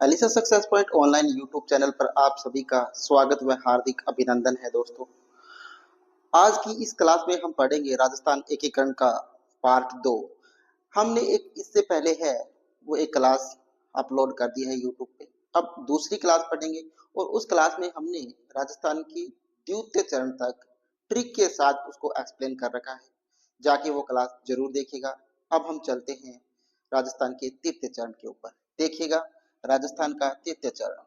Elisa success point online YouTube channel पर आप सभी का स्वागत व हार्दिक अभिनंदन है दोस्तों। आज की इस क्लास में हम पढ़ेंगे राजस्थान एकीकरण का पार्ट 2। हमने एक इससे पहले है वो एक क्लास अपलोड कर दी है यूट्यूब पे। अब दूसरी क्लास पढ़ेंगे और उस क्लास में हमने राजस्थान की द्वितीय चरण तक ट्रिक के साथ उसको एक्सप्लेन कर रखा है। जाके वो क्लास जरूर देखिएगा। अब हम चलते हैं राजस्थान के तृतीय चरण के ऊपर। देखिएगा राजस्थान का तृतीय चरण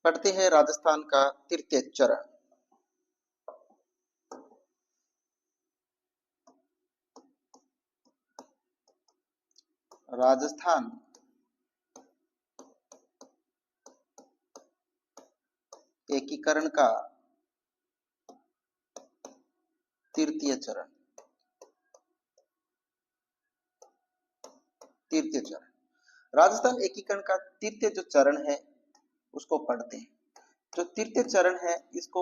पढ़ते हैं। राजस्थान का तृतीय चरण राजस्थान एकीकरण का तृतीय चरण तृतीय चरण राजस्थान एकीकरण का तृतीय जो चरण है उसको पढ़ते हैं। जो तृतीय चरण है इसको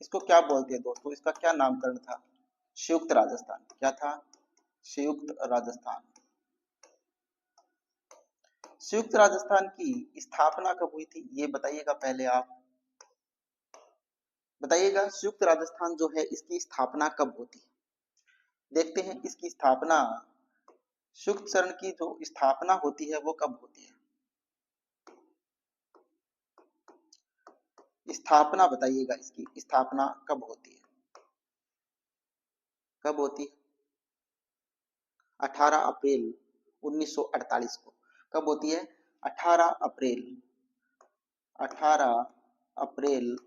इसको क्या बोलते हैं दोस्तों? इसका क्या नामकरण था? संयुक्त राजस्थान। क्या था? संयुक्त राजस्थान। संयुक्त राजस्थान की स्थापना कब हुई थी ये बताइएगा। पहले आप बताइएगा संयुक्त राजस्थान जो है इसकी स्थापना कब होती है। देखते हैं इसकी स्थापना, संयुक्त चरण की जो स्थापना होती है वो कब होती है। स्थापना बताइएगा, इसकी स्थापना कब होती है? कब होती है? 18 अप्रैल 1948 को। कब होती है? 18 अप्रैल 18 अप्रैल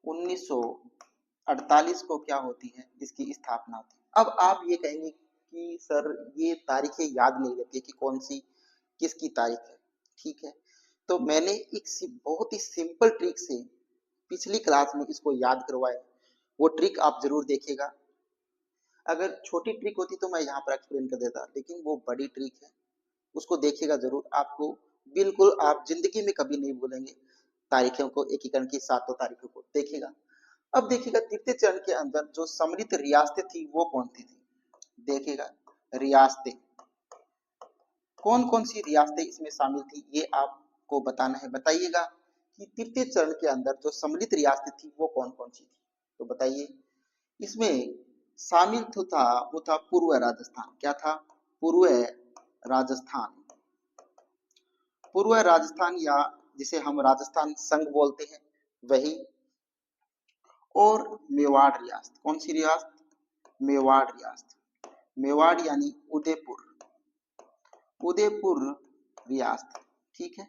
1948 को क्या होती है? इसकी स्थापना होती है। अब आप ये कहेंगे कि सर ये तारीखें याद नहीं रहती कि कौन सी किसकी तारीख है। ठीक है, तो मैंने एक बहुत ही सिंपल ट्रिक से पिछली क्लास में इसको याद करवाया। वो ट्रिक आप जरूर देखिएगा। अगर छोटी ट्रिक होती तो मैं यहाँ पर एक्सप्लेन कर देता, लेकिन वो बड़ी ट्रिक है, उसको देखिएगा जरूर। आपको बिल्कुल आप जिंदगी में कभी नहीं भूलेंगे तारीखों को, एकीकरण की सातों तारीखों को। देखिएगा, अब देखिएगा तृतीय चरण के अंदर जो सम्मिलित रियासतें थी वो कौन सी थी। देखिएगा रियासतें कौन कौन सी रियासतें इसमें शामिल थी ये आपको बताना है। बताइएगा कि तृतीय चरण के अंदर जो सम्मिलित रियासतें थी वो कौन कौन सी थी। तो बताइए इसमें शामिल तो था, वो था पूर्व राजस्थान। क्या था? पूर्व राजस्थान। पूर्व राजस्थान या जिसे हम राजस्थान संघ बोलते हैं वही, और मेवाड़ रियासत। कौन सी रियासत? मेवाड़ रियासत। मेवाड़ यानी उदयपुर। उदयपुर रियासत। ठीक है,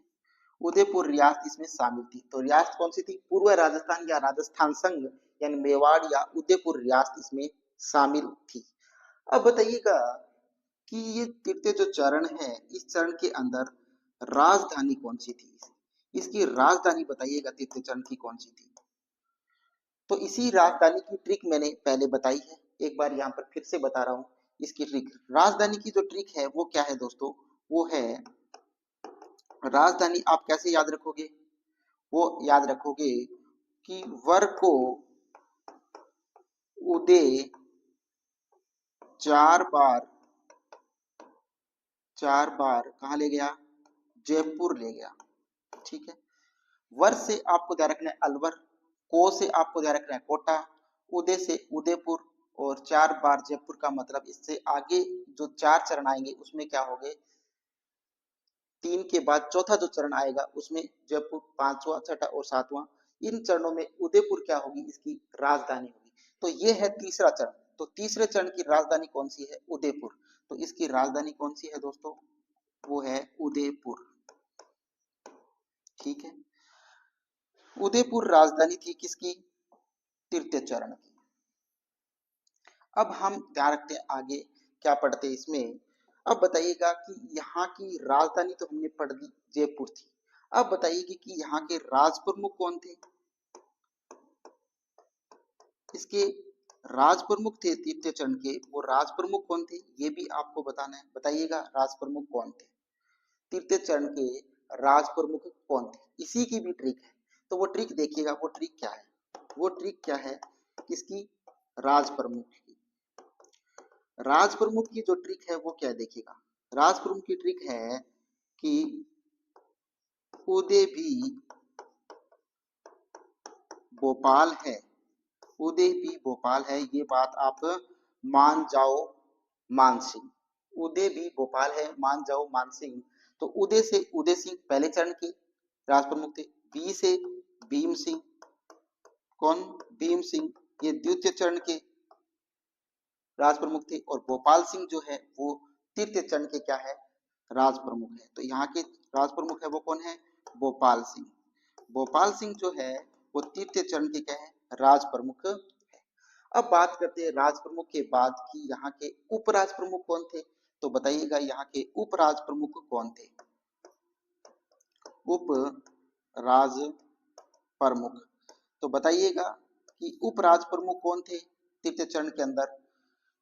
उदयपुर रियासत इसमें शामिल थी। तो रियासत कौन सी थी? पूर्व राजस्थान या राजस्थान संघ यानी मेवाड़ या उदयपुर रियासत इसमें शामिल थी। अब बताइएगा कि ये तृतीय जो चरण है इस चरण के अंदर राजधानी कौन सी थी? इसकी राजधानी बताइएगा तृतीय चरण की कौन सी थी। तो इसी राजधानी की ट्रिक मैंने पहले बताई है, एक बार यहाँ पर फिर से बता रहा हूँ इसकी ट्रिक। राजधानी की जो ट्रिक है वो क्या है दोस्तों? वो है राजधानी आप कैसे याद रखोगे? वो याद रखोगे कि वर को उदय चार बार कहाँ ले गया? जयपुर ले गया। ठीक है, वर से आपको ध्यान रखना है अलवर, को से आपको ध्यान रखना है कोटा, उदय से उदयपुर, और 4 बार जयपुर का मतलब इससे आगे जो 4 चरण आएंगे उसमें क्या हो गए? 3 के बाद चौथा जो चरण आएगा उसमें जयपुर, 5वां, छठा और 7वां। इन चरणों में उदयपुर क्या होगी? इसकी राजधानी होगी। तो ये है तीसरा चरण। तो तीसरे चरण की राजधानी कौन सी है? उदयपुर। तो इसकी राजधानी कौन सी है दोस्तों? वो है उदयपुर। ठीक है, उदयपुर राजधानी थी किसकी? तृतीय चरण की। अब हम ध्यान रखते हैं आगे क्या पढ़ते हैं इसमें। अब बताइएगा कि यहाँ की राजधानी तो हमने पढ़ दी जयपुर थी। अब बताइए कि यहाँ के राज प्रमुख कौन थे? इसके राज प्रमुख थे तृतीय चरण के, वो राज प्रमुख कौन थे ये भी आपको बताना है। बताइएगा राज प्रमुख कौन थे? तृतीय चरण के राज प्रमुख कौन थे? इसी की भी ट्रिक है। तो वो ट्रिक देखिएगा, वो ट्रिक क्या है? वो ट्रिक क्या है? किसकी? राज प्रमुख की। राज प्रमुख की जो ट्रिक है वो क्या है देखिएगा। राज प्रमुख की ट्रिक है कि उदय भी भोपाल है, उदय भी भोपाल है, ये बात आप मान जाओ मान सिंह। उदय भी भोपाल है, मान जाओ मान सिंह। तो उदय से उदय सिंह पहले चरण के राज प्रमुख थे। बी से भीम सिंह, कौन, भीम सिंह, ये द्वितीय चरण के राज प्रमुख थे। और गोपाल सिंह जो है वो तृतीय चरण के क्या है, राज प्रमुख है। तो यहाँ के राज प्रमुख है वो कौन है, भोपाल सिंह। भोपाल सिंह जो है वो तृतीय चरण के क्या है, राज प्रमुख है। अब बात करते हैं राज प्रमुख के बाद की यहाँ के उपराज प्रमुख कौन थे। तो बताइएगा यहाँ के उपराज प्रमुख कौन थे। उप राज प्रमुख, तो बताइएगा कि उपराज प्रमुख कौन थे तृतीय चरण के अंदर।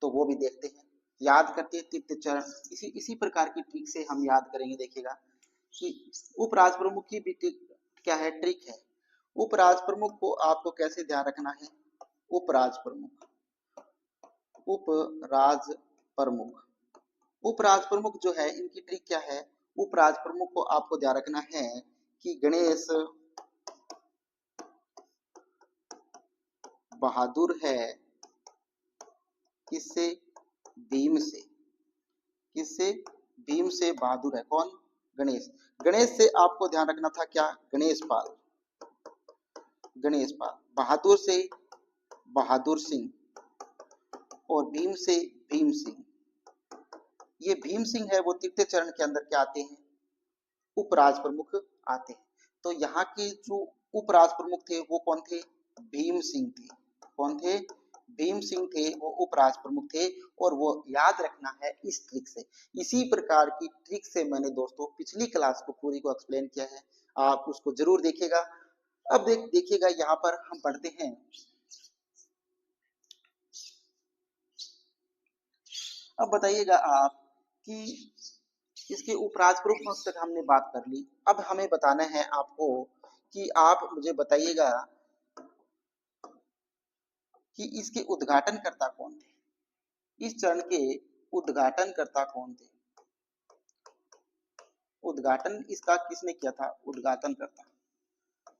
तो वो भी देखते हैं, याद करते हैं तृतीय चरण। इसी इसी प्रकार की ट्रिक से हम याद करेंगे। देखिएगा कि उपराज प्रमुख की भी क्या है, ट्रिक है। उपराज प्रमुख को आपको कैसे ध्यान रखना है। उपराज प्रमुख, उपराज प्रमुख, उपराज प्रमुख जो है इनकी ट्रिक क्या है। उपराज प्रमुख को आपको ध्यान रखना है कि गणेश बहादुर है, किससे, भीम से, किससे, भीम से बहादुर है, कौन, गणेश। गणेश से आपको ध्यान रखना था क्या, गणेश पाल, गणेश पाल। बहादुर से बहादुर सिंह, और भीम से भीम सिंह। ये भीम सिंह है वो तृतीय चरण के अंदर क्या आते हैं, उपराज प्रमुख आते हैं। तो यहाँ के जो उपराज प्रमुख थे वो कौन थे, भीम सिंह थे। कौन थे, भीम सिंह थे, वो उपराज प्रमुख थे। और वो याद रखना है इस ट्रिक से। इसी प्रकार की ट्रिक से मैंने दोस्तों पिछली क्लास को पूरी को एक्सप्लेन किया है, आप उसको जरूर देखिएगा। अब देखिएगा यहाँ पर हम पढ़ते हैं। अब बताइएगा आप कि इसके उपराज प्रमुख तक हमने बात कर ली। अब हमें बताना है आपको कि आप मुझे बताइएगा कि इसके उद्घाटनकर्ता कौन थे, इस चरण के उद्घाटनकर्ता कौन थे। उद्घाटन इसका किसने किया था, उद्घाटनकर्ता।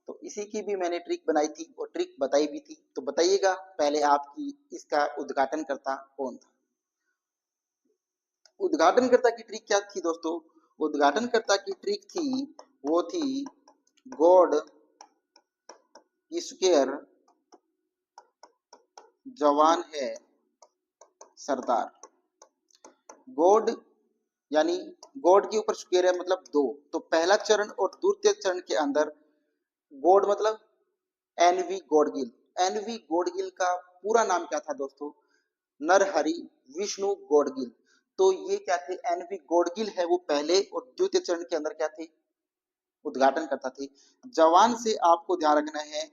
तो इसी की भी मैंने ट्रिक बनाई थी और ट्रिक बताई भी थी। तो बताइएगा पहले आपकी इसका उद्घाटनकर्ता कौन था। उद्घाटनकर्ता की ट्रिक क्या थी दोस्तों, उद्घाटनकर्ता की ट्रिक थी, वो थी गॉड स्क्वायर जवान है सरदार। गॉड यानी गॉड के ऊपर स्क्वायर है मतलब दो। तो पहला चरण और द्वितीय चरण के अंदर गॉड मतलब एनवी गॉडगिल। एनवी गॉडगिल का पूरा नाम क्या था दोस्तों, नरहरि विष्णु गॉडगिल। तो ये क्या थे, एनवी गॉडगिल है वो पहले और द्वितीय चरण के अंदर क्या थे, उद्घाटन करता थे। जवान से आपको ध्यान रखना है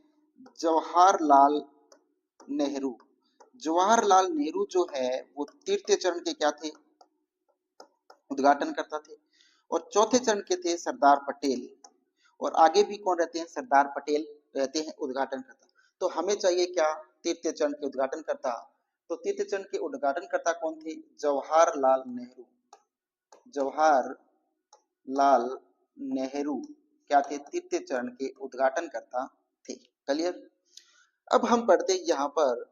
जवाहरलाल नेहरू। जवाहरलाल नेहरू जो है वो तृतीय चरण के क्या थे, उद्घाटन करता थे। और चौथे चरण के थे सरदार पटेल। और आगे भी कौन रहते हैं, सरदार पटेल रहते हैं उद्घाटन करता। तो हमें चाहिए क्या, तृतीय चरण के उद्घाटन करता। तो तृतीय चरण के उद्घाटन करता कौन थे, जवाहरलाल नेहरू। जवाहरलाल नेहरू क्या थे, तृतीय चरण के उद्घाटन करता थे। क्लियर। अब हम पढ़ते यहाँ पर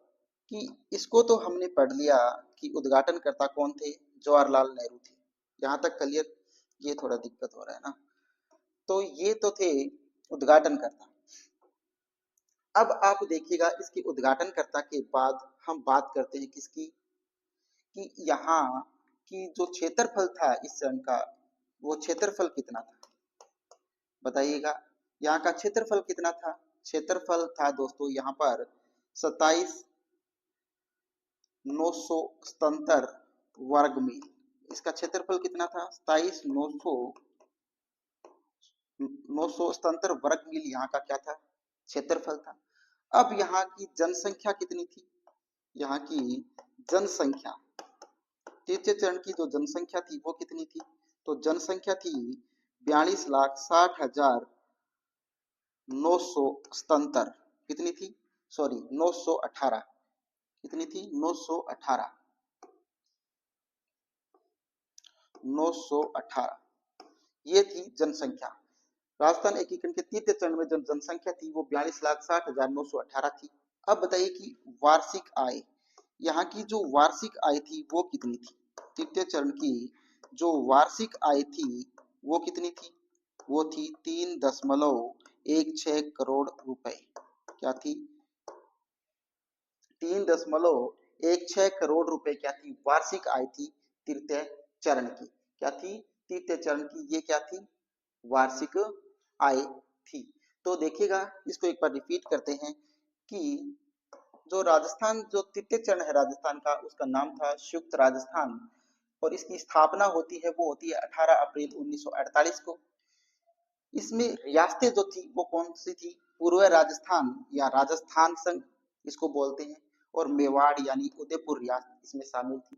कि इसको तो हमने पढ़ लिया कि उद्घाटन करता कौन थे, जवाहरलाल नेहरू थे। यहाँ तक क्लियर। ये थोड़ा दिक्कत हो रहा है ना। तो ये तो थे उद्घाटनकर्ता। अब आप देखिएगा इसके उद्घाटनकर्ता के बाद हम बात करते हैं किसकी, कि यहाँ की जो क्षेत्रफल था इस चरण का, वो क्षेत्रफल कितना था बताइएगा। यहाँ का क्षेत्रफल कितना था, क्षेत्रफल था दोस्तों यहाँ पर 27,977 वर्ग मील। इसका क्षेत्रफल कितना था, 27,977 वर्ग मील यहाँ का क्या था, क्षेत्रफल था। अब यहाँ की जनसंख्या कितनी थी, यहाँ की जनसंख्या, तृतीय चरण की जो जनसंख्या थी वो कितनी थी। तो जनसंख्या थी 42,60,977। कितनी थी, सॉरी 918। कितनी थी, 918। 918। ये थी जनसंख्या। राजस्थान एकीकरण के तृतीय चरण में जो जनसंख्या थी वो 42,60,918 थी। अब बताइए कि वार्षिक आय, यहाँ की जो वार्षिक आय थी वो कितनी थी? तृतीय चरण की जो वार्षिक आय थी वो कितनी थी? वो थी 3.16 करोड़ रुपए। क्या थी? 3.16 करोड़ रुपए क्या थी? वार्षिक आय थी तृतीय चरण की। क्या थी? तृतीय चरण की ये क्या थी? वार्षिक आय थी। तो देखिएगा, इसको एक बार रिपीट करते हैं कि जो राजस्थान, जो तृतीय चरण है राजस्थान का, उसका नाम था संयुक्त राजस्थान, और इसकी स्थापना होती है वो होती है 18 अप्रैल 1948 को। इसमें रियासतें जो थी वो कौन सी थी? पूर्व राजस्थान या राजस्थान संघ इसको बोलते हैं, और मेवाड़ यानी उदयपुर रियासत इसमें शामिल थी।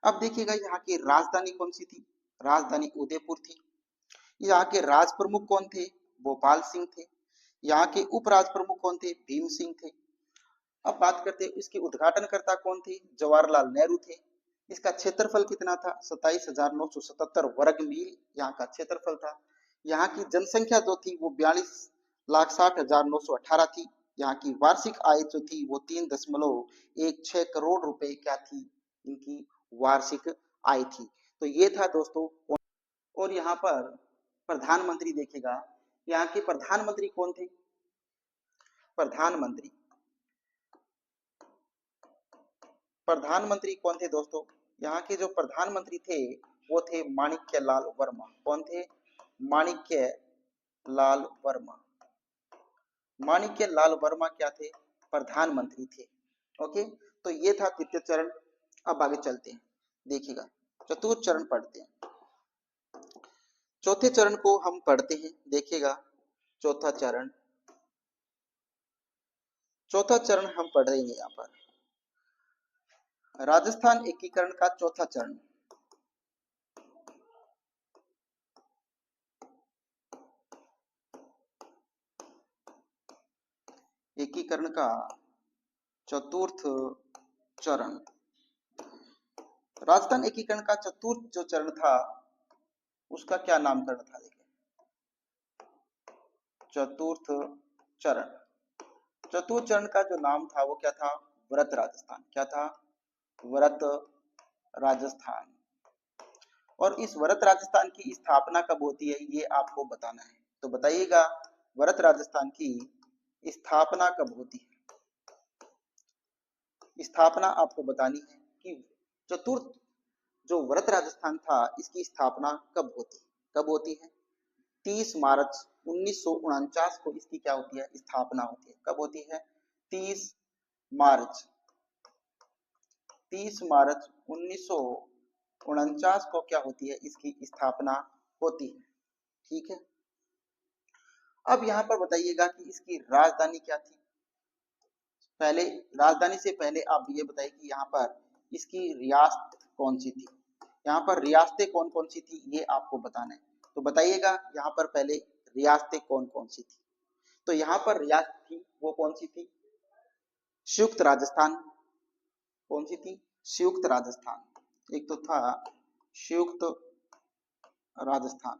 अब देखिएगा, यहाँ की राजधानी कौन सी थी? राजधानी उदयपुर थी। यहाँ के राज प्रमुख कौन थे? भोपाल सिंह थे। यहाँ के उप राज प्रमुख कौन थे? भीम सिंह थे। अब बात करते हैं इसके उद्घाटनकर्ता कौन थे? जवाहरलाल नेहरू थे। इसका क्षेत्रफल कितना था? 27,977 वर्ग मील यहाँ का क्षेत्रफल था। यहाँ की जनसंख्या जो थी वो 42,60,918 थी। यहाँ की वार्षिक आय जो थी वो 3.16 करोड़ रुपए क्या थी? इनकी वार्षिक आय थी। तो ये था दोस्तों। और यहाँ पर प्रधानमंत्री देखिएगा, यहाँ के प्रधानमंत्री कौन थे? प्रधानमंत्री प्रधानमंत्री कौन थे दोस्तों? यहाँ के जो प्रधानमंत्री थे वो थे माणिक्य लाल वर्मा। कौन थे? माणिक्य लाल वर्मा। माणिक्य लाल वर्मा क्या थे? प्रधानमंत्री थे। ओके, तो ये था तृतीय चरण। अब आगे चलते हैं, देखिएगा चतुर्थ चरण पढ़ते हैं। चौथे चरण को हम पढ़ते हैं, देखिएगा चौथा चरण। चौथा चरण हम पढ़ेंगे यहाँ पर राजस्थान एकीकरण का चौथा चरण। एकीकरण का चतुर्थ चरण। राजस्थान एकीकरण का चतुर्थ जो चरण था उसका क्या नामकरण था? देखिए, चतुर्थ चरण। चतुर्थ चरण का जो नाम था वो क्या था? व्रत राजस्थान। क्या था? व्रत राजस्थान। और इस व्रत राजस्थान की स्थापना कब होती है ये आपको बताना है। तो बताइएगा, व्रत राजस्थान की स्थापना कब होती है? स्थापना आपको बतानी है कि चतुर्थ जो व्रत राजस्थान था इसकी स्थापना कब होती है? कब होती है? 30 मार्च 1949 को इसकी क्या होती है? स्थापना होती है। कब होती है? 30 मार्च 30 मार्च 1949 को क्या होती है? इसकी स्थापना होती है। ठीक है। अब यहाँ पर बताइएगा कि इसकी राजधानी क्या थी? पहले राजधानी से पहले आप ये बताइए कि यहाँ पर इसकी रियासत कौन सी थी? यहाँ पर रियासतें कौन कौन सी थी ये आपको बताना है। तो बताइएगा यहाँ पर पहले रियासतें कौन कौन सी थी? तो यहाँ पर रियासत थी वो कौन सी थी? संयुक्त राजस्थान। कौन सी थी? संयुक्त राजस्थान। एक तो था संयुक्त राजस्थान।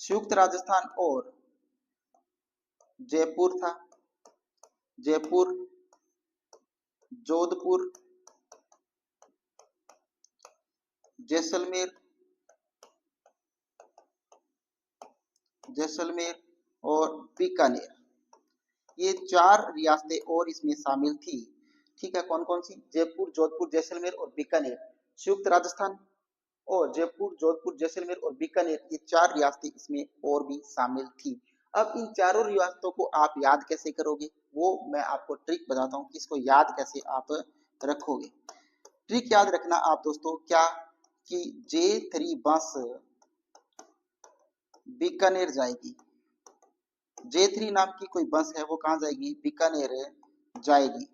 संयुक्त राजस्थान और जयपुर था। जयपुर, जोधपुर, जैसलमेर, जैसलमेर और बीकानेर, ये 4 रियासतें और इसमें शामिल थी। ठीक है, कौन कौन सी? जयपुर, जोधपुर, जैसलमेर और बीकानेर। संयुक्त राजस्थान और जयपुर, जोधपुर, जैसलमेर और बीकानेर, ये 4 रियासतें इसमें और भी शामिल थी। अब इन चारों रियासतों को आप याद कैसे करोगे वो मैं आपको ट्रिक बताता हूँ कि इसको याद कैसे आप रखोगे। ट्रिक याद रखना आप दोस्तों, क्या कि J3 बस बीकानेर जाएगी। J3 नाम की कोई बस है, वो कहाँ जाएगी? बीकानेर जाएगी।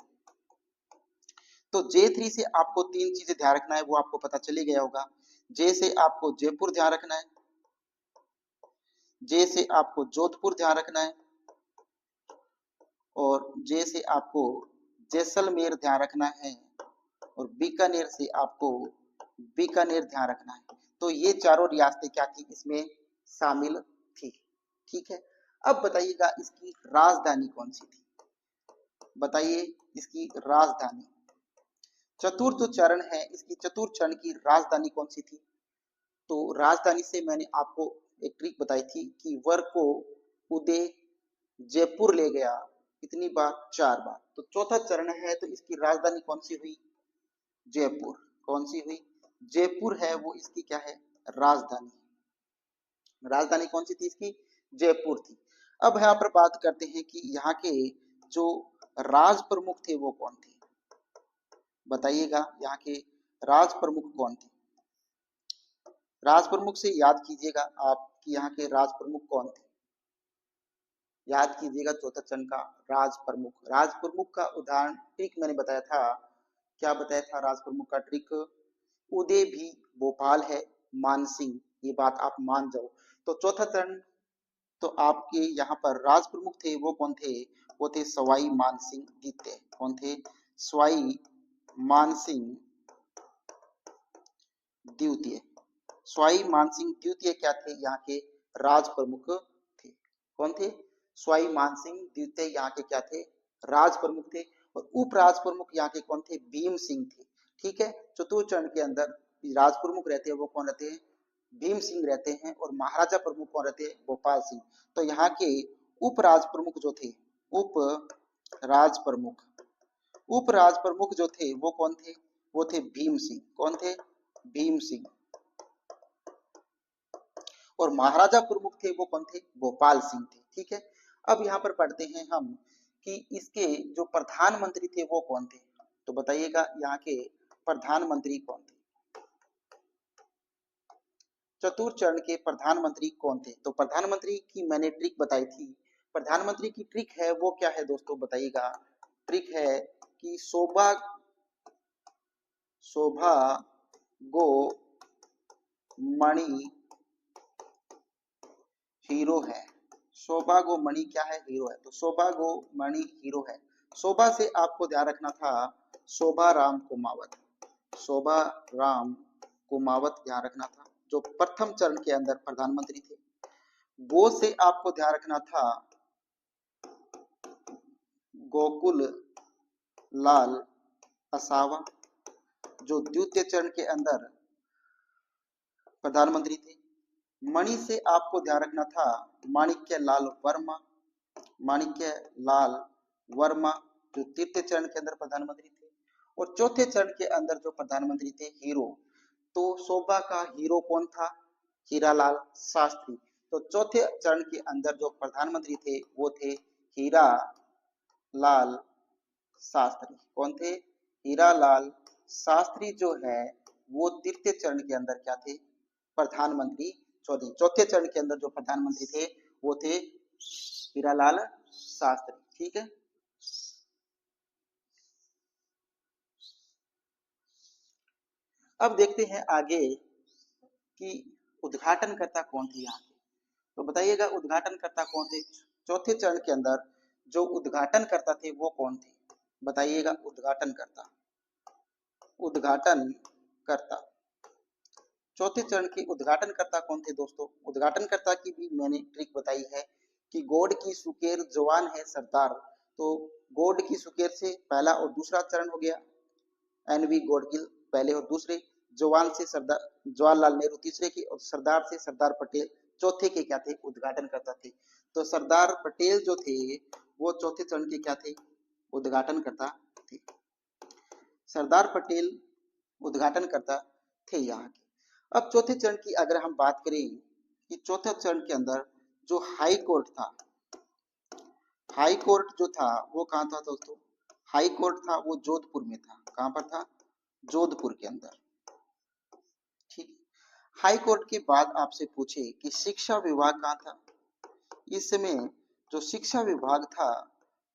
तो J3 से आपको 3 चीजें ध्यान रखना है, वो आपको पता चली गया होगा। J से आपको जयपुर ध्यान रखना है, J से आपको जोधपुर ध्यान रखना है, और J से आपको जैसलमेर ध्यान रखना है, और बीकानेर से आपको बीकानेर ध्यान रखना है। तो ये चारों रियासतें क्या थी, इसमें शामिल थी। ठीक है, अब बताइएगा इसकी राजधानी कौन सी थी, बताइए इसकी राजधानी। चतुर्थ जो चरण है, इसकी चतुर्थ चरण की राजधानी कौन सी थी? तो राजधानी से मैंने आपको एक ट्रिक बताई थी कि वर को उदय जयपुर ले गया, कितनी बार? 4 बार। तो चौथा चरण है, तो इसकी राजधानी कौन सी हुई? जयपुर। कौन सी हुई? जयपुर है वो इसकी क्या है? राजधानी। राजधानी कौन सी थी इसकी? जयपुर थी। अब यहाँ पर बात करते हैं कि यहाँ के जो राज प्रमुख थे वो कौन थे, बताइएगा यहाँ के राज प्रमुख कौन थे? राज प्रमुख से याद कीजिएगा आप कि यहाँ के राज प्रमुख कौन थे, याद कीजिएगा चौथा चरण का राज प्रमुख। राज प्रमुख का उदाहरण ट्रिक मैंने बताया था, क्या बताया था राज प्रमुख का ट्रिक? उदय भी भोपाल है, मानसिंह, ये बात आप मान जाओ। तो चौथा चरण तो आपके यहाँ पर राज प्रमुख थे वो कौन थे? वो थे सवाई मानसिंह द्वितीय। कौन थे? सवाई मानसिंह द्वितीय। सवाई मानसिंह द्वितीय क्या थे? यहाँ के राज प्रमुख थे। कौन थे? सवाई मानसिंह द्वितीय यहाँ के क्या थे? राज प्रमुख थे। और उप राज प्रमुख यहाँ के कौन थे? भीम सिंह थे। ठीक है, चतुर्थ चरण के अंदर राज प्रमुख रहते हैं वो कौन रहते हैं? भीम सिंह रहते हैं। और महाराजा प्रमुख कौन रहते हैं? भोपाल सिंह। तो यहाँ के उप राज प्रमुख जो थे, उप राज प्रमुख, उप राज प्रमुख जो थे वो कौन थे? वो थे भीम सिंह। कौन थे? भीम सिंह। और महाराजा प्रमुख थे वो कौन थे? भोपाल सिंह थे। ठीक है, अब यहाँ पर पढ़ते हैं हम कि इसके जो प्रधानमंत्री थे वो कौन थे। तो बताइएगा यहाँ के प्रधानमंत्री कौन थे? चतुर्थ चरण के प्रधानमंत्री कौन थे? तो प्रधानमंत्री की मैंने ट्रिक बताई थी। प्रधानमंत्री की ट्रिक है वो क्या है दोस्तों, बताइएगा। ट्रिक है कि शोभा गो मणि हीरो है। शोभा गो मणि क्या है? हीरो है। तो शोभा गो मणि हीरो है। शोभा से आपको ध्यान रखना था शोभा राम कुमावत। शोभा राम कुमावत ध्यान रखना था, जो प्रथम चरण के अंदर प्रधानमंत्री थे। गो से आपको ध्यान रखना था गोकुल लाल असावा, जो द्वितीय चरण के अंदर प्रधानमंत्री थे। मणि से आपको ध्यान रखना था माणिक्य लाल वर्मा। माणिक्य लाल वर्मा जो तृतीय चरण के अंदर प्रधानमंत्री थे। और चौथे चरण के अंदर जो प्रधानमंत्री थे हीरो, तो शोभा का हीरो कौन था? हीरालाल शास्त्री। तो चौथे चरण के अंदर जो प्रधानमंत्री थे वो थे हीरा लाल शास्त्री। कौन थे? हीरालाल शास्त्री जो है वो तृतीय चरण के अंदर क्या थे? प्रधानमंत्री। चौथे चरण के अंदर जो प्रधानमंत्री थे वो थे हीरालाल शास्त्री। ठीक है, अब देखते हैं आगे कि उद्घाटनकर्ता कौन थे यहाँ के। तो बताइएगा उद्घाटनकर्ता कौन थे? चौथे चरण के अंदर जो उद्घाटनकर्ता थे वो कौन थे? बताइएगा उद्घाटनकर्ता। उद्घाटनकर्ता चौथे चरण के उद्घाटनकर्ता कौन थे दोस्तों? उद्घाटनकर्ता की भी मैंने ट्रिक बताई है कि गॉड की सुकेर जवान है सरदार। तो गॉड की सुकेर से पहला और दूसरा चरण हो गया, एनवी गॉडगिल पहले और दूसरे, जवान से सरदार जवाहरलाल नेहरू तीसरे के, और सरदार से सरदार पटेल चौथे के क्या थे? उद्घाटनकर्ता थे। तो सरदार पटेल जो थे वो चौथे चरण के क्या थे? उद्घाटनकर्ता थे। सरदार पटेल उद्घाटनकर्ता थे यहाँ के। अब चौथे चरण की अगर हम बात करें कि चौथे चरण के अंदर जो हाई कोर्ट था, हाई कोर्ट जो था वो कहाँ था दोस्तों? हाई कोर्ट था वो जोधपुर में था। कहाँ पर था? जोधपुर के अंदर। ठीक, हाई कोर्ट के बाद आपसे पूछे कि शिक्षा विभाग कहाँ था, इस समय जो शिक्षा विभाग था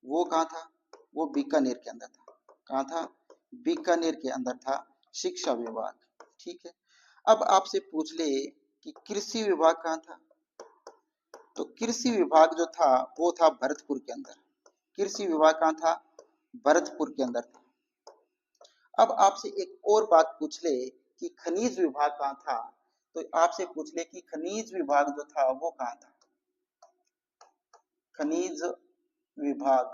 वो कहाँ था? वो बीकानेर के अंदर था। कहाँ था? बीकानेर के अंदर था शिक्षा विभाग। ठीक है, अब आपसे पूछ ले कि कृषि विभाग कहाँ था, तो कृषि विभाग जो था वो था भरतपुर के अंदर। कृषि विभाग कहाँ था? भरतपुर के अंदर था। अब आपसे एक और बात पूछ ले कि खनिज विभाग कहाँ था, तो आपसे पूछ ले कि खनिज विभाग जो था वो कहाँ था। खनिज विभाग,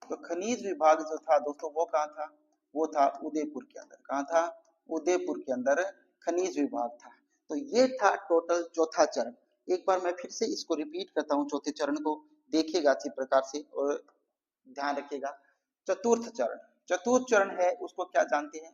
तो खनिज विभाग जो था दोस्तों वो कहाँ था, वो था उदयपुर के अंदर। कहाँ था, उदयपुर के अंदर खनिज विभाग था। तो ये था टोटल चौथा चरण। एक बार मैं फिर से इसको रिपीट करता हूँ, चौथे चरण को देखिएगा अच्छी प्रकार से और ध्यान रखिएगा। चतुर्थ चरण, चतुर्थ चरण है उसको क्या जानते हैं,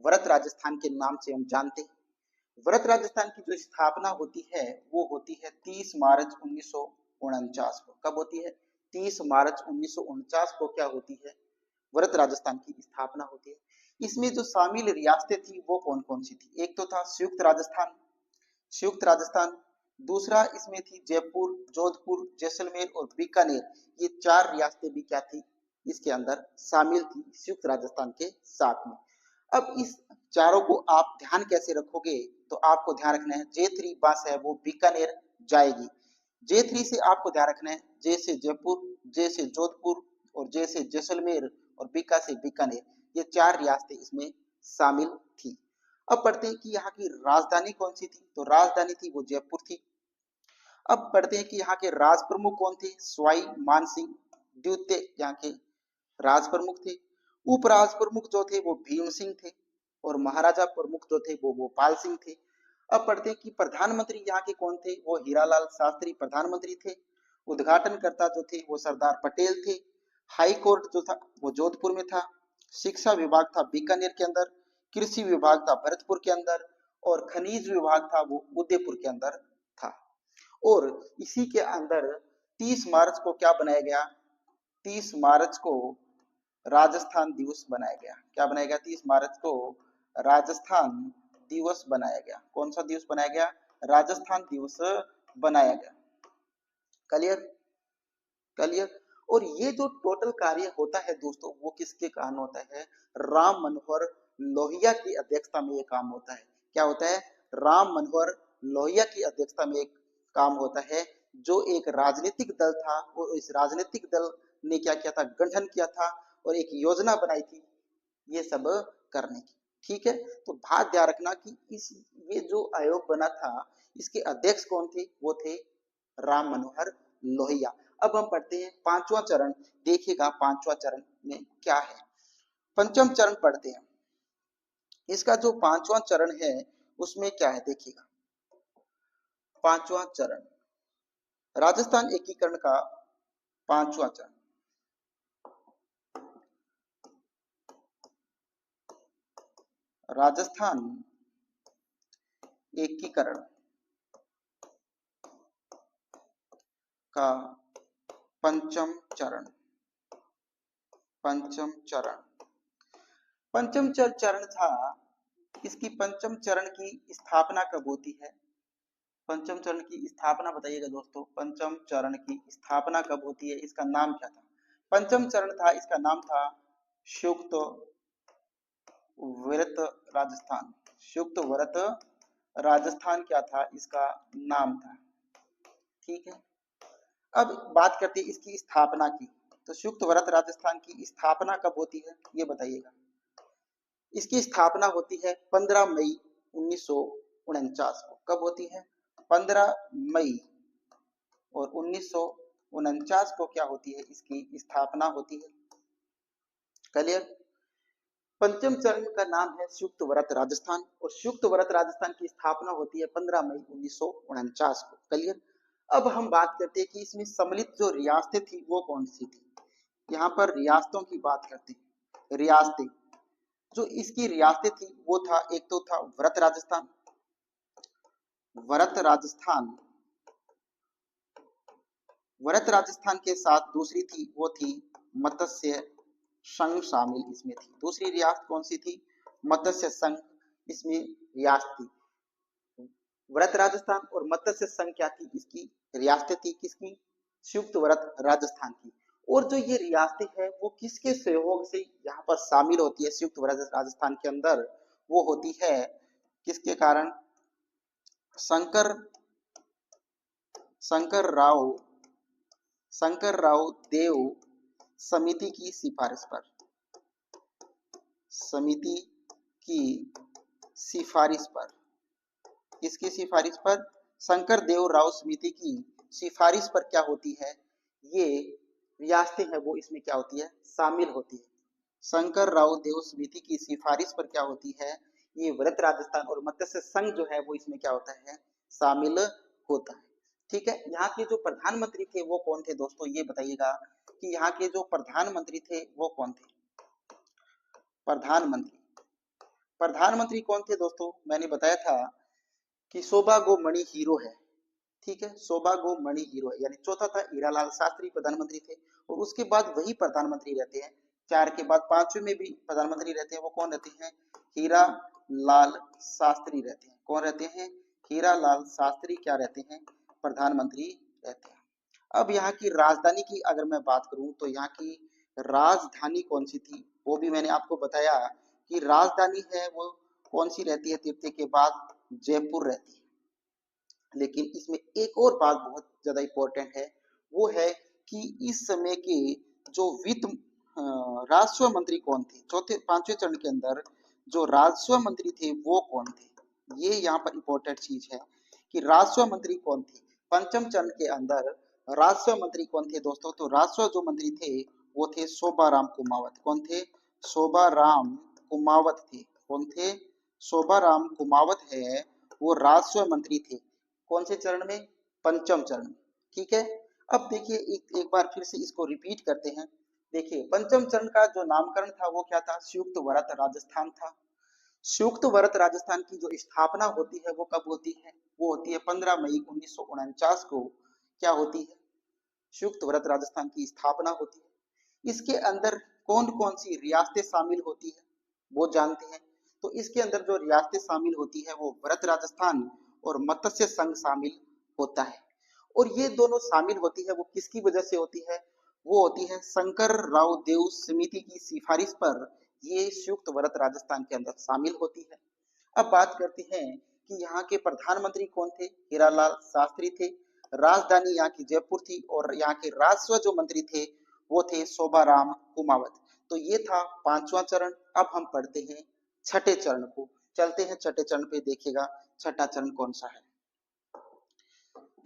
व्रत राजस्थान के नाम से हम जानते हैं। व्रत राजस्थान की जो स्थापना होती है वो होती है 30 मार्च 1949 को। कब होती है, 30 मार्च 1949 को क्या होती है, व्रत राजस्थान की स्थापना होती है। इसमें जो शामिल रियासतें थी वो कौन कौन सी थी, एक तो था संयुक्त राजस्थान, संयुक्त राजस्थान। दूसरा इसमें थी जयपुर, जोधपुर, जैसलमेर और बीकानेर। ये चार रियासतें भी क्या थी, इसके अंदर शामिल थी संयुक्त राजस्थान के साथ में। अब इस चारों को आप ध्यान कैसे रखोगे, तो आपको ध्यान रखना है J3 बस है वो बीकानेर जाएगी। J3 से आपको ध्यान रखना है J से जयपुर, J से जोधपुर और J से जैसलमेर और बीका से बीकानेर। ये चार रियासतें इसमें शामिल थी। अब पढ़ते हैं कि यहाँ की राजधानी कौन सी थी, तो राजधानी थी वो जयपुर थी। अब पढ़ते हैं कि यहाँ के राज प्रमुख कौन थे, सवाई मानसिंह द्वितीय यहाँ के राज प्रमुख थे। उपराज प्रमुख जो थे वो भीम सिंह थे और महाराजा प्रमुख जो थे वो गोपाल सिंह थे। अब पढ़ते हैं कि प्रधानमंत्री यहाँ के कौन थे, वो हीरालाल शास्त्री प्रधानमंत्री थे। उद्घाटनकर्ता जो थे वो सरदार पटेल थे। हाई कोर्ट जो था वो जोधपुर में था। शिक्षा विभाग था बीकानेर के अंदर। कृषि विभाग था भरतपुर के अंदर और खनिज विभाग था वो उदयपुर के अंदर था। और इसी के अंदर 30 मार्च को क्या बनाया गया, 30 मार्च को राजस्थान दिवस बनाया गया। क्या बनाया गया, 30 मार्च को राजस्थान दिवस बनाया गया। कौन सा दिवस बनाया गया, राजस्थान दिवस बनाया गया। Clear, clear. और ये जो टोटल कार्य होता है दोस्तों वो किसके कारण होता है, राम मनोहर लोहिया की अध्यक्षता में ये काम होता है। क्या होता है, राम मनोहर लोहिया की अध्यक्षता में एक काम होता है, जो एक राजनीतिक दल था और इस राजनीतिक दल ने क्या किया था, गठन किया था और एक योजना बनाई थी ये सब करने की। ठीक है, तो बात ध्यान रखना कि इस ये जो आयोग बना था इसके अध्यक्ष कौन थे, वो थे राम मनोहर लोहिया। अब हम पढ़ते हैं पांचवा चरण, देखिएगा पांचवा चरण में क्या है। पंचम चरण पढ़ते हैं। इसका जो पांचवा चरण है उसमें क्या है, देखिएगा पांचवा चरण राजस्थान एकीकरण का पांचवा चरण। राजस्थान एकीकरण का पंचम चरण, पंचम चरण, पंचम चरण था। इसकी पंचम चरण की स्थापना कब होती है, पंचम चरण की स्थापना बताइएगा दोस्तों, पंचम चरण की स्थापना कब होती है, इसका नाम क्या था। पंचम चरण था, इसका नाम था संयुक्त व्रत राजस्थान। संयुक्त व्रत राजस्थान क्या था, इसका नाम था। ठीक है, अब बात करते हैं इसकी स्थापना की। तो संयुक्त व्रत राजस्थान की स्थापना कब होती है ये बताइएगा। इसकी स्थापना होती है 15 मई 1949 को। कब होती है, 15 मई और 1949 को क्या होती है, इसकी स्थापना होती है। क्लियर। पंचम चरण का नाम है संयुक्त व्रत राजस्थान और संयुक्त व्रत राजस्थान की स्थापना होती है 15 मई 1949 को। क्लियर। अब हम बात करते हैं कि इसमें सम्मिलित जो रियासतें थी वो कौन सी थी। यहाँ पर रियासतों की बात करते हैं। रियासतें, जो इसकी रियासतें थी वो था, एक तो था व्रत राजस्थान, व्रत राजस्थान, व्रत राजस्थान के साथ दूसरी थी वो थी मत्स्य संघ शामिल इसमें थी। दूसरी रियासत कौन सी थी, मत्स्य संघ इसमें रियासत थी। व्रत राजस्थान और मत्स्य संघ क्या थी, इसकी रियासतें थी, किसकी, संयुक्त व्रत राजस्थान की। और जो ये रियासतें है वो किसके सहयोग से यहाँ पर शामिल होती है संयुक्त व्रत राजस्थान के अंदर, वो होती है किसके कारण, शंकर शंकर राव देव समिति की सिफारिश पर, समिति की सिफारिश पर, किसकी सिफारिश पर? शंकर देव राव समिति की सिफारिश पर क्या होती है, ये रियासतें हैं वो इसमें क्या होती है, शामिल होती है। शंकर राव देव समिति की सिफारिश पर क्या होती है, ये वृहत राजस्थान और मत्स्य संघ जो है वो इसमें क्या होता है, शामिल होता है। ठीक है, यहाँ के जो प्रधानमंत्री थे वो कौन थे दोस्तों, ये बताइएगा कि यहाँ के जो प्रधानमंत्री थे वो कौन थे? प्रधानमंत्री, प्रधानमंत्री कौन थे दोस्तों? मैंने बताया था कि शोभा मणि हीरो है। ठीक है, शोभा मणि हीरो है, यानी चौथा था हीरालाल शास्त्री प्रधानमंत्री थे, और उसके बाद वही प्रधानमंत्री रहते हैं। 4 के बाद 5वें में भी प्रधानमंत्री रहते हैं, वो कौन रहते हैं? हीरा लाल शास्त्री रहते हैं। कौन रहते हैं? हीरा लाल शास्त्री क्या रहते हैं? प्रधानमंत्री रहते हैं। अब यहाँ की राजधानी की अगर मैं बात करूं तो यहाँ की राजधानी कौन सी थी, वो भी मैंने आपको बताया कि राजधानी है वो कौन सी रहती है, तीर्थ के बाद जयपुर रहती है। लेकिन इसमें एक और बात बहुत ज्यादा इंपॉर्टेंट है, वो है कि इस समय के जो वित्त राजस्व मंत्री कौन थे, चौथे 5वें चरण के अंदर जो राजस्व मंत्री थे वो कौन थे, ये यहाँ पर इंपॉर्टेंट चीज है कि राजस्व मंत्री कौन थे। पंचम चरण के अंदर राजस्व मंत्री कौन थे दोस्तों? तो राजस्व जो मंत्री थे वो थे शोभाराम कुमावत। कौन थे? शोभाराम कुमावत थे। कौन थे? शोभाराम कुमावत है, वो राजस्व मंत्री थे। कौन से चरण में? पंचम चरण में। ठीक है, अब देखिए एक बार फिर से इसको रिपीट करते हैं। देखिए पंचम चरण का जो नामकरण था वो क्या था? संयुक्त वरत राजस्थान था। संयुक्त वरत राजस्थान की जो स्थापना होती है वो कब होती है? वो होती है 15 मई 1949 को। क्या होती है? संयुक्त वरत राजस्थान की स्थापना होती है। इसके अंदर कौन कौन सी रियासतें शामिल होती है वो जानते हैं। तो इसके अंदर जो रियासतें शामिल होती है वो वरत राजस्थान और मत्स्य संघ शामिल होता है। और ये दोनों शामिल होती है वो किसकी वजह से होती है? वो होती है शंकर राव देव समिति की सिफारिश पर ये संयुक्त वरत राजस्थान के अंदर शामिल होती है। अब बात करते हैं कि यहाँ के प्रधानमंत्री कौन थे? हीरालाल शास्त्री थे। राजधानी यहाँ की जयपुर थी, और यहाँ के राजस्व जो मंत्री थे वो थे शोभाराम कुमावत। तो ये था 5वां चरण। अब हम पढ़ते हैं छठे चरण को। चलते हैं छठे चरण पे, देखिएगा छठा चरण कौन सा है।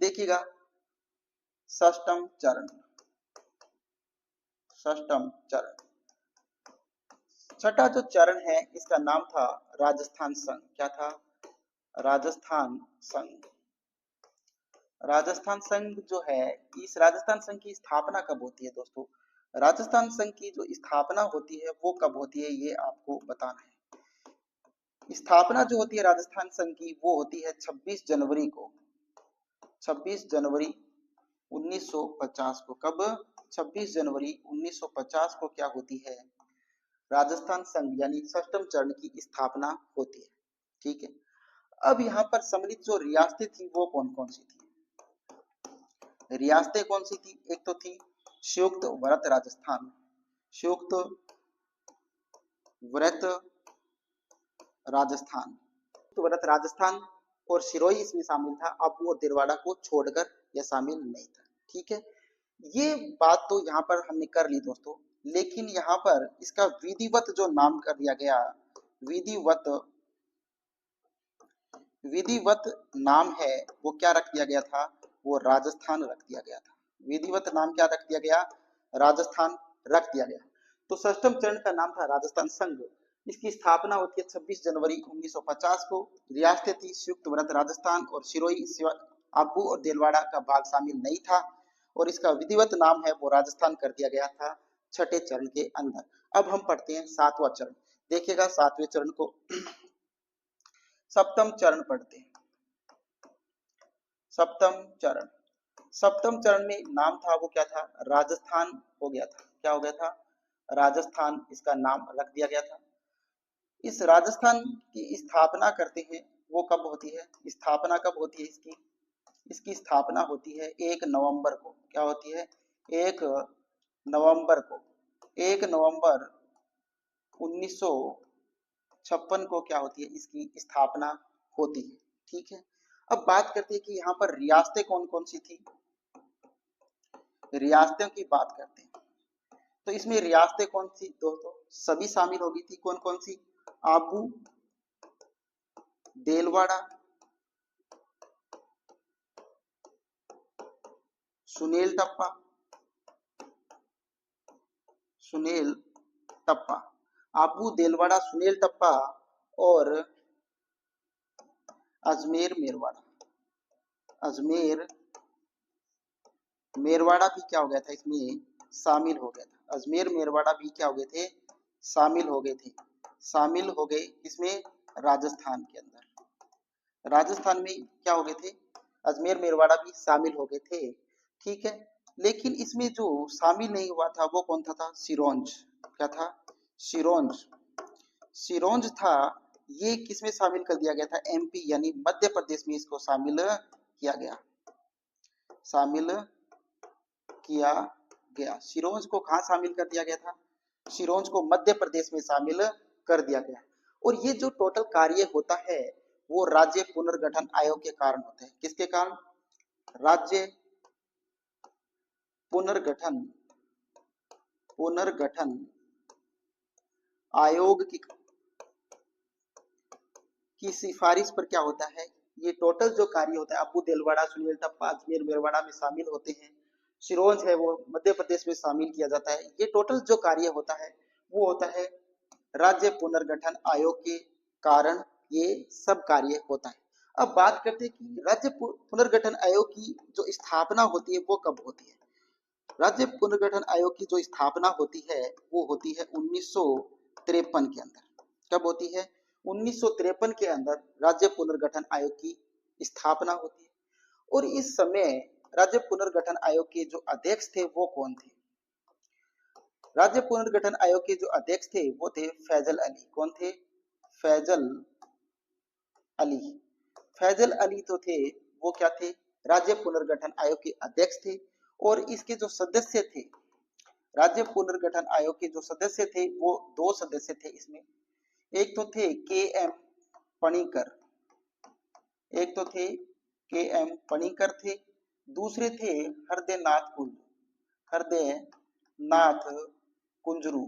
देखिएगा षष्ठम चरण। षष्ठम चरण, छठा जो चरण है इसका नाम था राजस्थान संघ। क्या था? राजस्थान संघ। राजस्थान संघ जो है, इस राजस्थान संघ की स्थापना कब होती है दोस्तों? राजस्थान संघ की जो स्थापना होती है वो कब होती है ये आपको बताना है। स्थापना जो होती है राजस्थान संघ की वो होती है 26 जनवरी को। 26 जनवरी 1950 को। कब? 26 जनवरी 1950 को क्या होती है? राजस्थान संघ यानी षष्ठम चरण की स्थापना होती है। ठीक है, अब यहाँ पर सम्मिलित जो रियासतें थी वो कौन कौन सी थी? रियासतें कौन सी थी? एक तो थी संयुक्त वरत राजस्थान, संयुक्त वरत राजस्थान, वरत राजस्थान और सिरोही इसमें शामिल था। आबू और दिलवाड़ा को छोड़कर यह शामिल नहीं था। ठीक है, ये बात तो यहाँ पर हमने कर ली दोस्तों, लेकिन यहाँ पर इसका विधिवत जो नाम कर दिया गया, विधिवत विधिवत नाम है वो क्या रख दिया गया था? वो राजस्थान रख दिया गया था। विधिवत नाम क्या रख दिया गया? राजस्थान रख दिया गया। तो षष्ठम चरण का नाम था राजस्थान संघ। इसकी स्थापना होती है 26 जनवरी 1950 को। रियासतें थी संयुक्त वरत राजस्थान और सिरोही, आबू और देलवाड़ा का भाग शामिल नहीं था, और इसका विधिवत नाम है वो राजस्थान कर दिया गया था छठे चरण के अंदर। अब हम पढ़ते हैं 7वां चरण। देखिएगा 7वें चरण को सप्तम चरण पढ़ते हैं। सप्तम चरण, सप्तम चरण में नाम था वो क्या था? राजस्थान हो गया था। क्या हो गया था? राजस्थान इसका नाम रख दिया गया था। इस राजस्थान की स्थापना करते हैं वो कब होती है? स्थापना कब होती है इसकी? इसकी स्थापना होती है 1 नवंबर को। क्या होती है? 1 नवंबर को। 1 नवंबर 1956 को क्या होती है? इसकी स्थापना होती है। ठीक है, अब बात करते हैं कि यहाँ पर रियासतें कौन कौन सी थी। रियासतों की बात करते हैं तो इसमें रियासतें कौन सी दोस्तों? सभी शामिल होगी थी। कौन कौन सी? आबू देलवाड़ा, सुनील टप्पा, सुनील टप्पा, आबू देलवाड़ा, सुनील टप्पा और अजमेर मेरवाड़ा। अजमेर मेरवाड़ा भी क्या हो गया था, इसमें शामिल हो गया था। अजमेर मेरवाड़ा भी क्या हो गए थे, शामिल हो गए थे। शामिल हो गए इसमें राजस्थान के अंदर। राजस्थान में क्या हो गए थे, अजमेर मेरवाड़ा भी शामिल हो गए थे। ठीक है, लेकिन इसमें जो शामिल नहीं हुआ था वो कौन था सिरोंज। क्या था, सिरोंज। सिरोंज था, ये किसमें शामिल कर दिया गया था, एमपी यानी मध्य प्रदेश में इसको शामिल किया गया। शामिल किया गया। सिरोंज को कहाँ शामिल कर दिया गया था, सिरोंज को मध्य प्रदेश में शामिल कर दिया गया। और ये जो टोटल कार्य होता है वो राज्य पुनर्गठन आयोग के कारण होता है। किसके कारण, राज्य पुनर्गठन पुनर्गठन आयोग की सिफारिश पर क्या होता है, ये टोटल जो कार्य होता है, अबू देलवाड़ा, सुनील टप्पा, अजमेर मेरवाड़ा में शामिल होते हैं। सिरोंज है वो मध्य प्रदेश में शामिल किया जाता है। ये टोटल जो कार्य होता है वो होता है राज्य पुनर्गठन आयोग के कारण ये सब कार्य होता है। अब बात करते हैं कि राज्य पुनर्गठन आयोग की जो स्थापना होती है वो कब होती है। राज्य पुनर्गठन आयोग की जो स्थापना होती है वो होती है 1953 के अंदर। कब होती है, 1953 के अंदर राज्य पुनर्गठन आयोग की स्थापना होती है। और इस समय राज्य पुनर्गठन आयोग के जो अध्यक्ष थे वो कौन थे, राज्य पुनर्गठन आयोग के जो अध्यक्ष थे वो थे फैजल अली। कौन थे, फैजल अली। फैजल अली तो थे, वो क्या थे, राज्य पुनर्गठन आयोग के अध्यक्ष थे। और इसके जो सदस्य थे, राज्य पुनर्गठन आयोग के जो सदस्य थे वो दो सदस्य थे इसमें। एक तो थे के एम पणिकर, एक तो थे के एम पणिकर थे, दूसरे थे हरदेनाथ कुंजरू। हरदेनाथ कुंजरू,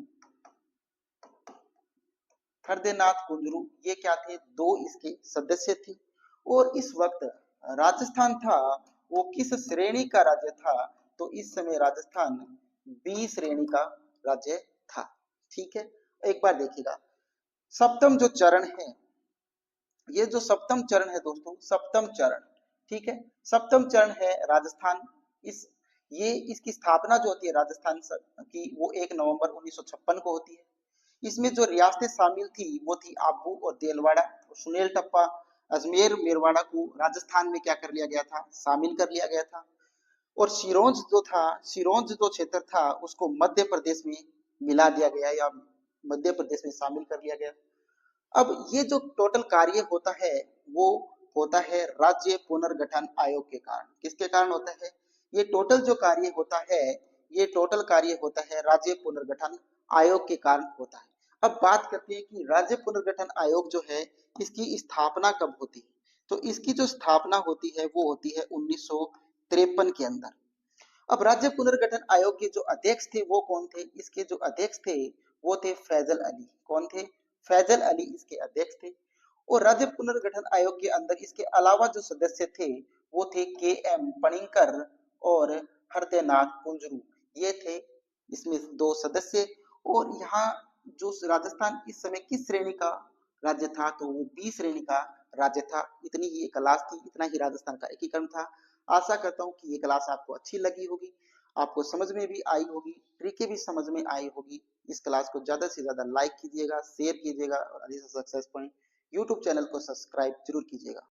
हरदेनाथ कुंजरू, ये क्या थे, दो इसके सदस्य थे। और इस वक्त राजस्थान था वो किस श्रेणी का राज्य था, तो इस समय राजस्थान बी श्रेणी का राज्य था। ठीक है, एक बार देखिएगा सप्तम जो चरण है, ये जो सप्तम चरण है दोस्तों, सप्तम चरण, ठीक है, सप्तम चरण है राजस्थान। इस ये इसकी स्थापना जो होती है राजस्थान की वो 1 नवंबर 1956 को होती है। इसमें जो रियासतें शामिल थी वो थी आबू और देलवाड़ा और सुनील टप्पा, अजमेर मेरवाड़ा को राजस्थान में क्या कर लिया गया था, शामिल कर लिया गया था। और सिरोंज जो था, सिरोंज जो क्षेत्र था उसको मध्य प्रदेश में मिला दिया गया या मध्य प्रदेश में शामिल कर लिया गया। अब ये जो टोटल कार्य होता है वो होता है राज्य पुनर्गठन आयोग के कारण। किसके कारण होता है, ये टोटल जो कार्य होता है, ये टोटल कार्य होता है राज्य पुनर्गठन आयोग के कारण होता है। अब बात करते हैं कि राज्य पुनर्गठन आयोग जो है इसकी स्थापना कब होती है, तो इसकी जो स्थापना होती है वो होती है 1953 के अंदर। अब राज्य पुनर्गठन आयोग के जो अध्यक्ष थे वो कौन थे, इसके जो अध्यक्ष थे वो थे फैजल अली। कौन थे, फैजल अली इसके अध्यक्ष थे। और राज्य पुनर्गठन आयोग के अंदर इसके अलावा जो सदस्य थे वो थे के एम पणिकर और हरदेनाथ कुंजरू, ये थे इसमें दो सदस्य। और यहाँ जो राजस्थान इस समय किस श्रेणी का राज्य था, तो वो बी श्रेणी का राज्य था। इतनी ही क्लास थी, इतना ही राजस्थान का एकीकरण था। आशा करता हूँ कि ये क्लास आपको अच्छी लगी होगी, आपको समझ में भी आई होगी, ट्रिकें भी समझ में आई होगी। इस क्लास को ज्यादा से ज्यादा लाइक कीजिएगा, शेयर कीजिएगा और अधिक सक्सेस पॉइंट यूट्यूब चैनल को सब्सक्राइब जरूर कीजिएगा।